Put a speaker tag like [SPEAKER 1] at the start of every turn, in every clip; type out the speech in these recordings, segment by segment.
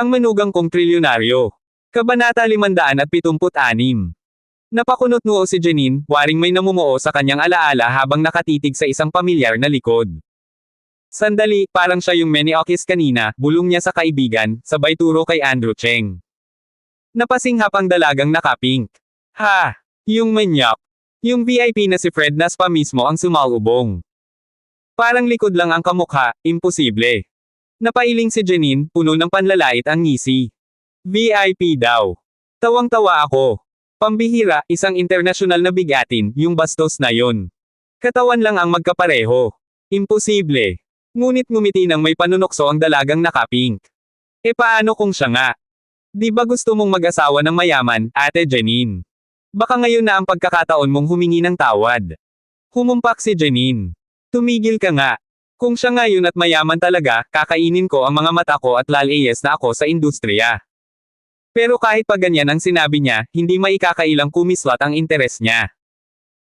[SPEAKER 1] Ang manugang kong trilyonaryo. Kabanata 576. Napakunot-noo si Janine, waring may namumuo sa kanyang alaala habang nakatitig sa isang pamilyar na likod. Sandali, parang siya yung Meniochis kanina, bulong niya sa kaibigan, sabay turo kay Andrew Cheng. Napasinghap ang dalagang nakapink. Ha! Yung manyak. Yung VIP na si Fred Nas pa mismo ang sumalubong. Parang likod lang ang kamukha, imposible. Napailing si Janine, puno ng panlalait ang ngisi. VIP daw. Tawang-tawa ako. Pambihira, isang internasyonal na bigatin, yung bastos na yon. Katawan lang ang magkapareho. Imposible. Ngunit ngumiti nang may panunokso ang dalagang nakapink. E paano kung siya nga? Di ba gusto mong mag-asawa ng mayaman, Ate Janine? Baka ngayon na ang pagkakataon mong humingi ng tawad. Humumpak si Janine. Tumigil ka nga. Kung siya ngayon at mayaman talaga, kakainin ko ang mga mata ko at lalayas na ako sa industriya. Pero kahit pa ganyan ang sinabi niya, hindi maikakailang kumislat ang interes niya.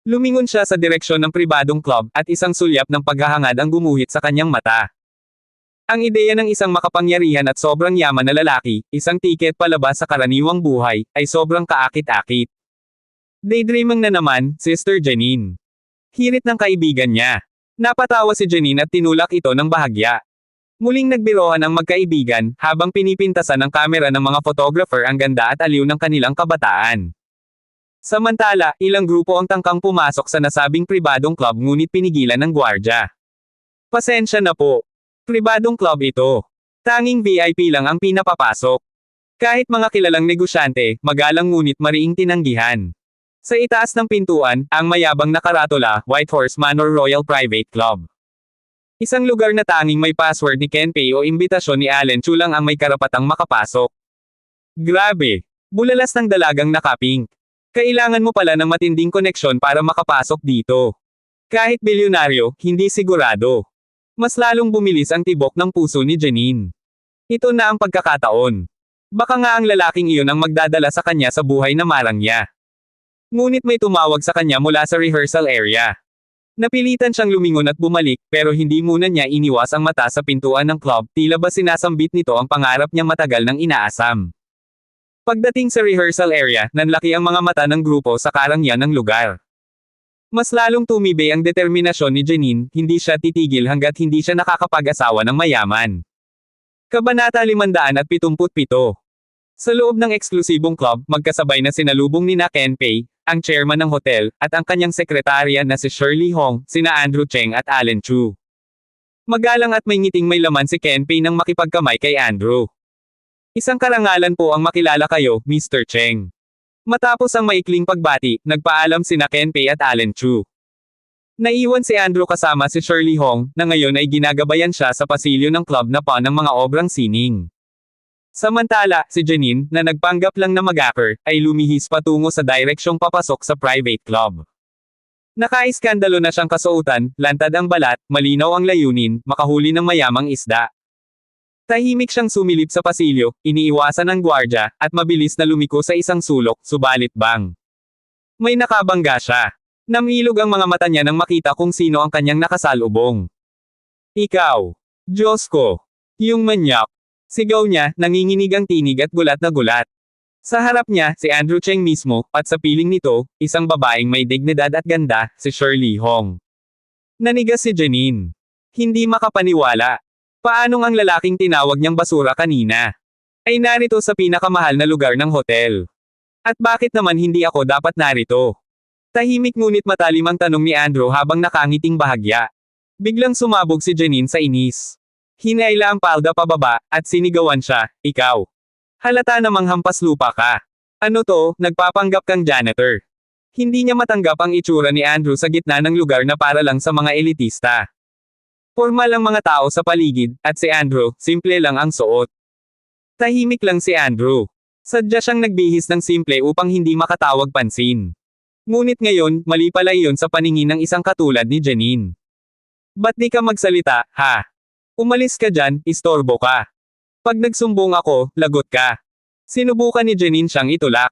[SPEAKER 1] Lumingon siya sa direksyon ng pribadong club, at isang sulyap ng paghahangad ang gumuhit sa kanyang mata. Ang ideya ng isang makapangyarihan at sobrang yaman na lalaki, isang tiket palabas sa karaniwang buhay, ay sobrang kaakit-akit. Daydreaming na naman, Sister Janine. Hirit ng kaibigan niya. Napatawa si Janine at tinulak ito ng bahagya. Muling nagbirohan ang magkaibigan, habang pinipintasan ng kamera ng mga photographer ang ganda at aliw ng kanilang kabataan. Samantala, ilang grupo ang tangkang pumasok sa nasabing pribadong club ngunit pinigilan ng gwardya. Pasensya na po. Pribadong club ito. Tanging VIP lang ang pinapapasok. Kahit mga kilalang negosyante, magalang ngunit mariing tinanggihan. Sa itaas ng pintuan, ang mayabang na karatula, White Horse Manor Royal Private Club. Isang lugar na tanging may password ni Ken Pei o imbitasyon ni Allen Chu lang ang may karapatang makapasok. Grabe! Bulalas ng dalagang nakapink. Kailangan mo pala ng matinding koneksyon para makapasok dito. Kahit bilyonaryo, hindi sigurado. Mas lalong bumilis ang tibok ng puso ni Janine. Ito na ang pagkakataon. Baka nga ang lalaking iyon ang magdadala sa kanya sa buhay na marang niya. Ngunit may tumawag sa kanya mula sa rehearsal area. Napilitan siyang lumingon at bumalik, pero hindi muna niya iniwas ang mata sa pintuan ng club, tila ba sinasambit nito ang pangarap niya matagal nang inaasam. Pagdating sa rehearsal area, nanlaki ang mga mata ng grupo sa karangyaan ng lugar. Mas lalong tumibay ang determinasyon ni Janine, hindi siya titigil hanggat hindi siya nakakapag-asawa ng mayaman. Kabanata 577. Sa loob ng eksklusibong club, magkasabay na sinalubong ni Ken Pei, ang chairman ng hotel, at ang kanyang sekretarya na si Shirley Hong, sina Andrew Cheng at Allen Chu. Magalang at may ngiting may laman si Ken Pei nang makipagkamay kay Andrew. Isang karangalan po ang makilala kayo, Mr. Cheng. Matapos ang maikling pagbati, nagpaalam sina Ken Pei at Allen Chu. Naiwan si Andrew kasama si Shirley Hong, na ngayon ay ginagabayan siya sa pasilyo ng club na pa ng mga obrang sining. Samantala, si Janine, na nagpanggap lang na mag-actor, ay lumihis patungo sa direksyong papasok sa private club. Nakaiskandalo na siyang kasuotan, lantad ang balat, malinaw ang layunin, makahuli ng mayamang isda. Tahimik siyang sumilip sa pasilyo, iniiwasan ng gwardya, at mabilis na lumiko sa isang sulok, subalit bang. May nakabangga siya. Namilog ang mga mata niya nang makita kung sino ang kanyang nakasalubong. Ikaw. Diyos ko. Yung manyak. Sigaw niya, nanginginig ang tinig at gulat na gulat. Sa harap niya, si Andrew Cheng mismo, at sa piling nito, isang babaeng may dignidad at ganda, si Shirley Hong. Nanigas si Janine. Hindi makapaniwala. Paanong ang lalaking tinawag niyang basura kanina? Ay narito sa pinakamahal na lugar ng hotel. At bakit naman hindi ako dapat narito? Tahimik ngunit matalim ang tanong ni Andrew habang nakangiting bahagya. Biglang sumabog si Janine sa inis. Hinaila ang palda pababa, at sinigawan siya, ikaw. Halata namang hampas lupa ka. Ano to, nagpapanggap kang janitor. Hindi niya matanggap ang itsura ni Andrew sa gitna ng lugar na para lang sa mga elitista. Formal ang mga tao sa paligid, at si Andrew, simple lang ang suot. Tahimik lang si Andrew. Sadya siyang nagbihis ng simple upang hindi makatawag pansin. Ngunit ngayon, mali pala iyon sa paningin ng isang katulad ni Janine. Ba't di ka magsalita, ha? Umalis ka dyan, istorbo ka. Pag nagsumbong ako, lagot ka. Sinubukan ni Janine siyang itulak.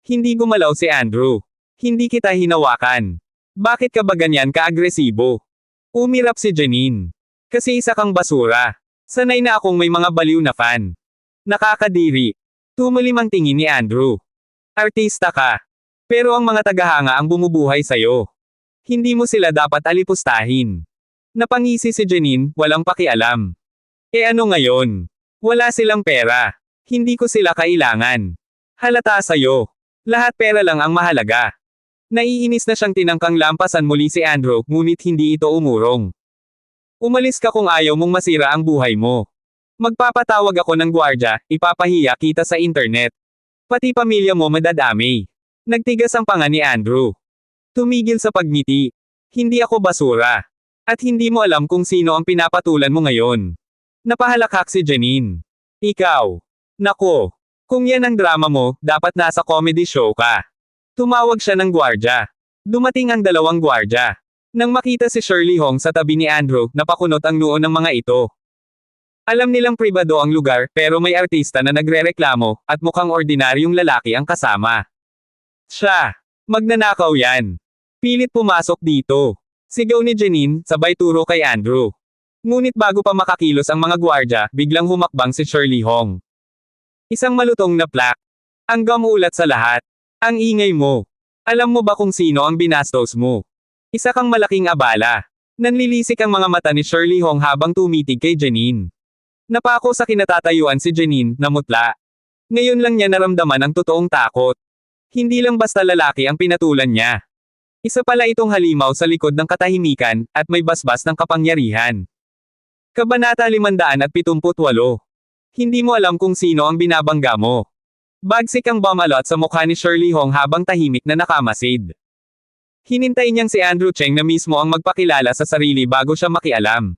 [SPEAKER 1] Hindi gumalaw si Andrew. Hindi kita hinawakan. Bakit ka ba ganyan ka-agresibo? Umirap si Janine. Kasi isa kang basura. Sanay na akong may mga baliw na fan. Nakakadiri. Tumalim ang tingin ni Andrew. Artista ka. Pero ang mga tagahanga ang bumubuhay sa'yo. Hindi mo sila dapat alipustahin. Napangisi si Janine, walang pakialam. Ano ngayon? Wala silang pera. Hindi ko sila kailangan. Halata sa'yo. Lahat pera lang ang mahalaga. Naiinis na siyang tinangkang lampasan muli si Andrew, ngunit hindi ito umurong. Umalis ka kung ayaw mong masira ang buhay mo. Magpapatawag ako ng gwardya, ipapahiya kita sa internet. Pati pamilya mo madadami. Nagtigas ang panga ni Andrew. Tumigil sa pagngiti. Hindi ako basura. At hindi mo alam kung sino ang pinapatulan mo ngayon. Napahalakhak si Janine. Ikaw. Nako. Kung yan ang drama mo, dapat nasa comedy show ka. Tumawag siya ng gwardya. Dumating ang dalawang gwardya. Nang makita si Shirley Hong sa tabi ni Andrew, napakunot ang noo ng mga ito. Alam nilang pribado ang lugar, pero may artista na nagrereklamo, at mukhang ordinaryong lalaki ang kasama. Siya. Magnanakaw yan. Pilit pumasok dito. Sigaw ni Janine, sabay turo kay Andrew. Ngunit bago pa makakilos ang mga gwardya, biglang humakbang si Shirley Hong. Isang malutong na plak. Ang gamulat sa lahat. Ang ingay mo. Alam mo ba kung sino ang binastos mo? Isa kang malaking abala. Nanlilisik ang mga mata ni Shirley Hong habang tumitig kay Janine. Napako sa kinatatayuan si Janine, namutla. Ngayon lang niya naramdaman ang totoong takot. Hindi lang basta lalaki ang pinatulan niya. Isa pala itong halimaw sa likod ng katahimikan, at may basbas ng kapangyarihan. Kabanata 578. Hindi mo alam kung sino ang binabangga mo. Bagsik ang bumalot sa mukha ni Shirley Hong habang tahimik na nakamasid. Hinintay niyang si Andrew Cheng na mismo ang magpakilala sa sarili bago siya makialam.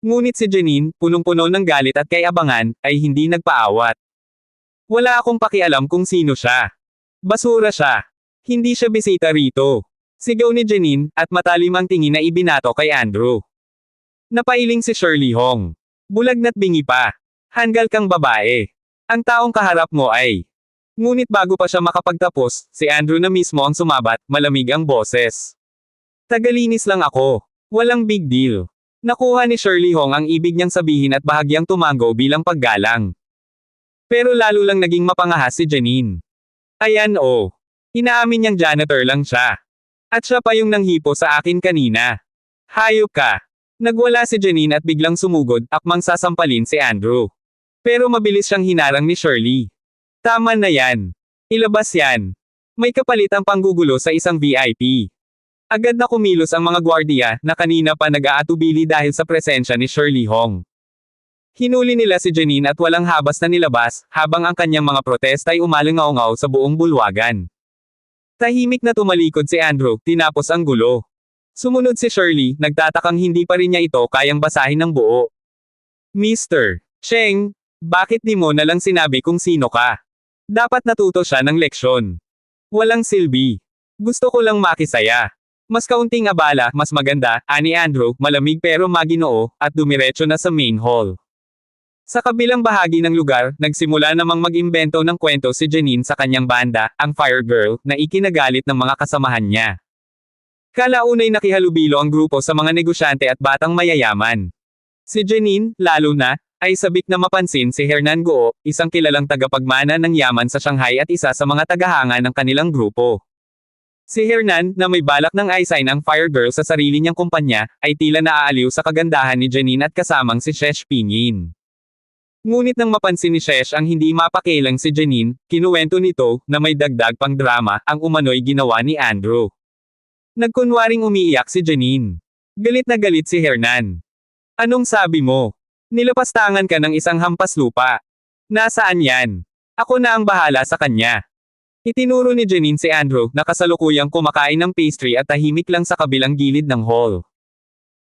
[SPEAKER 1] Ngunit si Janine, punong-puno ng galit at kay-abangan, ay hindi nagpaawat. Wala akong pakialam kung sino siya. Basura siya. Hindi siya bisita rito. Sigaw ni Janine, at matalim ang tingin na ibinato kay Andrew. Napailing si Shirley Hong. Bulag na't bingi pa. Hanggal kang babae. Ang taong kaharap mo ay. Ngunit bago pa siya makapagtapos, si Andrew na mismo ang sumabat, malamig ang boses. Tagalinis lang ako. Walang big deal. Nakuha ni Shirley Hong ang ibig niyang sabihin at bahagyang tumango bilang paggalang. Pero lalo lang naging mapangahas si Janine. Ayan oh. Inaamin niyang janitor lang siya. At siya pa yung nanghipo sa akin kanina. Hayop ka. Nagwala si Janine at biglang sumugod, akmang sasampalin si Andrew. Pero mabilis siyang hinarang ni Shirley. Tama na yan. Ilabas yan. May kapalit ang panggugulo sa isang VIP. Agad na kumilos ang mga gwardiya na kanina pa nag-aatubili dahil sa presensya ni Shirley Hong. Hinuli nila si Janine at walang habas na nilabas, habang ang kanyang mga protesta ay umalingaw-ngaw sa buong bulwagan. Tahimik na tumalikod si Andrew, tinapos ang gulo. Sumunod si Shirley, nagtatakang hindi pa rin niya ito kayang basahin ng buo. Mr. Cheng, bakit di mo nalang sinabi kung sino ka? Dapat natuto siya ng leksyon. Walang silbi. Gusto ko lang makisaya. Mas kaunting abala, mas maganda, ani Andrew, malamig pero maginoo, at dumiretso na sa main hall. Sa kabilang bahagi ng lugar, nagsimula namang mag-imbento ng kwento si Janine sa kanyang banda, ang Fire Girl, na ikinagalit ng mga kasamahan niya. Kalaunay nakihalubilo ang grupo sa mga negosyante at batang mayayaman. Si Janine, lalo na, ay sabik na mapansin si Hernan Guo, isang kilalang tagapagmana ng yaman sa Shanghai at isa sa mga tagahanga ng kanilang grupo. Si Hernan, na may balak ng i-sign ang Fire Girl sa sarili niyang kumpanya, ay tila naaaliw sa kagandahan ni Janine at kasamang si Shesh Pinyin. Ngunit nang mapansin ni Shesh ang hindi mapakialang si Janine, kinuwento nito, na may dagdag pang drama, ang umano'y ginawa ni Andrew. Nagkunwaring umiiyak si Janine. Galit na galit si Hernan. Anong sabi mo? Nilapastangan ka ng isang hampas lupa. Nasaan yan? Ako na ang bahala sa kanya. Itinuro ni Janine si Andrew na kasalukuyang kumakain ng pastry at tahimik lang sa kabilang gilid ng hall.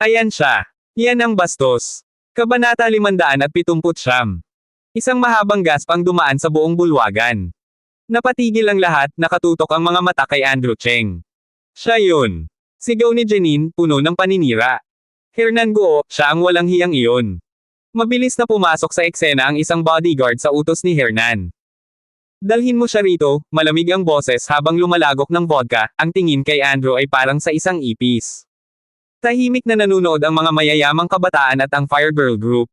[SPEAKER 1] Ayan siya. Yan ang bastos. Kabanata 579. Isang mahabang gasp ang dumaan sa buong bulwagan. Napatigil ang lahat, nakatutok ang mga mata kay Andrew Cheng. Siya yun. Sigaw ni Janine, puno ng paninira. Hernan Guo, siya ang walang hiyang iyon. Mabilis na pumasok sa eksena ang isang bodyguard sa utos ni Hernan. Dalhin mo siya rito, malamig ang boses habang lumalagok ng vodka, ang tingin kay Andrew ay parang sa isang ipis. Tahimik na nanunood ang mga mayayamang kabataan at ang Fire Girl Group.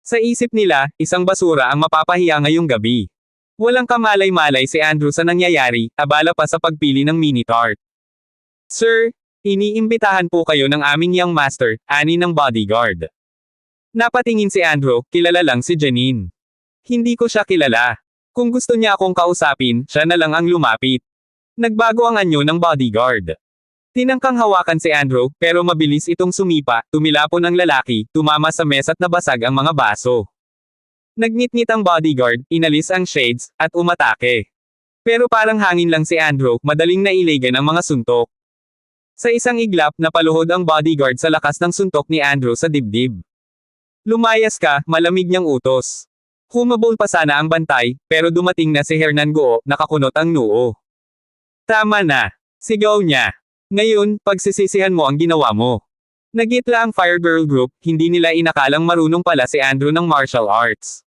[SPEAKER 1] Sa isip nila, isang basura ang mapapahiya ngayong gabi. Walang kamalay-malay si Andrew sa nangyayari, abala pa sa pagpili ng mini tart. Sir, iniimbitahan po kayo ng aming young master, ani ng bodyguard. Napatingin si Andrew, kilala lang si Janine. Hindi ko siya kilala. Kung gusto niya akong kausapin, siya na lang ang lumapit. Nagbago ang anyo ng bodyguard. Tinangkang hawakan si Andrew, pero mabilis itong sumipa, tumilapon ang lalaki, tumama sa mesa't nabasag ang mga baso. Nagnitngit ang bodyguard, inalis ang shades, at umatake. Pero parang hangin lang si Andrew, madaling nailigan ang mga suntok. Sa isang iglap, napaluhod ang bodyguard sa lakas ng suntok ni Andrew sa dibdib. Lumayas ka, malamig niyang utos. Humabol pa sana ang bantay, pero dumating na si Hernan Goo, nakakunot ang noo. Tama na. Sigaw niya. Ngayon, pagsisisihan mo ang ginawa mo. Nagitla ang Fire Girl Group, hindi nila inakalang marunong pala si Andrew ng martial arts.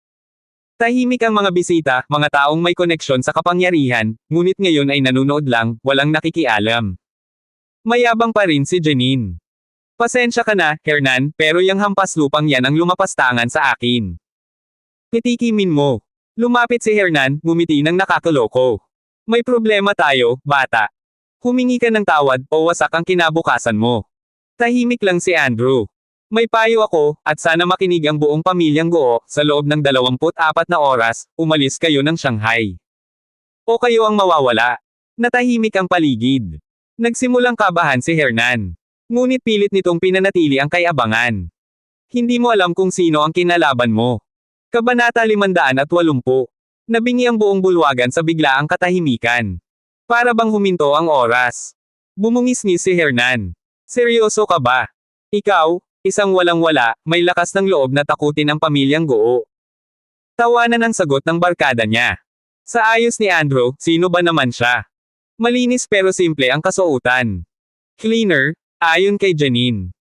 [SPEAKER 1] Tahimik ang mga bisita, mga taong may koneksyon sa kapangyarihan, ngunit ngayon ay nanunood lang, walang nakikialam. Mayabang pa rin si Janine. Pasensya ka na, Hernan, pero yang hampas lupang yan ang lumapastangan sa akin. Pitikimin mo. Lumapit si Hernan, ngumiti ng nakakaloko. May problema tayo, bata. Humingi ka ng tawad, o wasak ang kinabukasan mo. Tahimik lang si Andrew. May payo ako, at sana makinig ang buong pamilyang Goo, sa loob ng 24 na oras, umalis kayo ng Shanghai. O kayo ang mawawala. Natahimik ang paligid. Nagsimulang kabahan si Hernan. Ngunit pilit nitong pinanatili ang kayabangan. Hindi mo alam kung sino ang kinalaban mo. Kabanata 580. Nabingi ang buong bulwagan sa biglaang katahimikan. Para bang huminto ang oras. Bumungis-ngis si Hernan. Seryoso ka ba? Ikaw, isang walang-wala, may lakas ng loob na takutin ang pamilyang Goo. Tawanan ang sagot ng barkada niya. Sa ayos ni Andrew, sino ba naman siya? Malinis pero simple ang kasuotan. Cleaner, ayon kay Janine.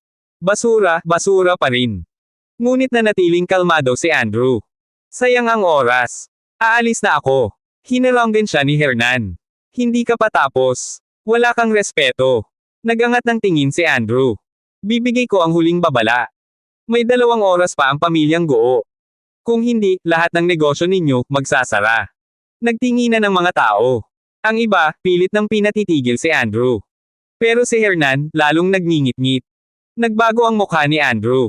[SPEAKER 1] Basura, basura pa rin. Ngunit nanatiling kalmado si Andrew. Sayang ang oras. Aalis na ako. Hinalonggan siya ni Hernan. Hindi ka pa tapos. Wala kang respeto. Nagangat ng tingin si Andrew. Bibigay ko ang huling babala. May 2 oras pa ang pamilyang Goo. Kung hindi, lahat ng negosyo ninyo, magsasara. Nagtinginan ng mga tao. Ang iba, pilit ng pinatitigil si Andrew. Pero si Hernan, lalong nagngingit-ngit. Nagbago ang mukha ni Andrew.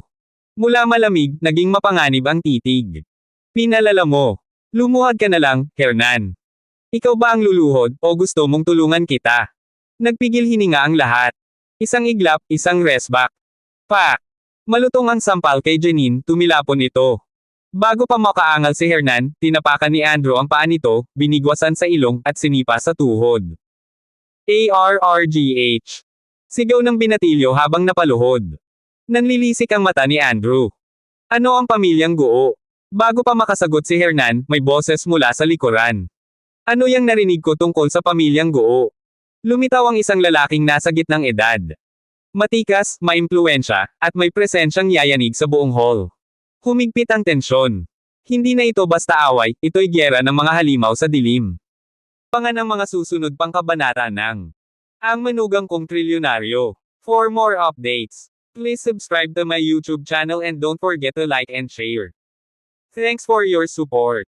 [SPEAKER 1] Mula malamig, naging mapanganib ang titig. Pinalala mo. Lumuhad ka na lang, Hernan. Ikaw ba ang luluhod, o gusto mong tulungan kita? Nagpigil hininga ang lahat. Isang iglap, isang resback. Pak! Malutong ang sampal kay Janine, tumilapon ito. Bago pa makaangal si Hernan, tinapakan ni Andrew ang paa nito, binigwasan sa ilong, at sinipa sa tuhod. ARRGH. Sigaw ng binatilyo habang napaluhod. Nanlilisik ang mata ni Andrew. Ano ang pamilyang Goo? Bago pa makasagot si Hernan, may boses mula sa likuran. Ano yang narinig ko tungkol sa pamilyang Goo? Lumitaw ang isang lalaking nasa gitnang edad. Matikas, maimpluwensya, at may presensyang yayanig sa buong hall. Humigpit ang tensyon. Hindi na ito basta away, ito'y gyera ng mga halimaw sa dilim. Pangan ang mga susunod pang kabanata ng Ang Manugang Kong Trilyonaryo. For more updates, please subscribe to my YouTube channel and don't forget to like and share. Thanks for your support.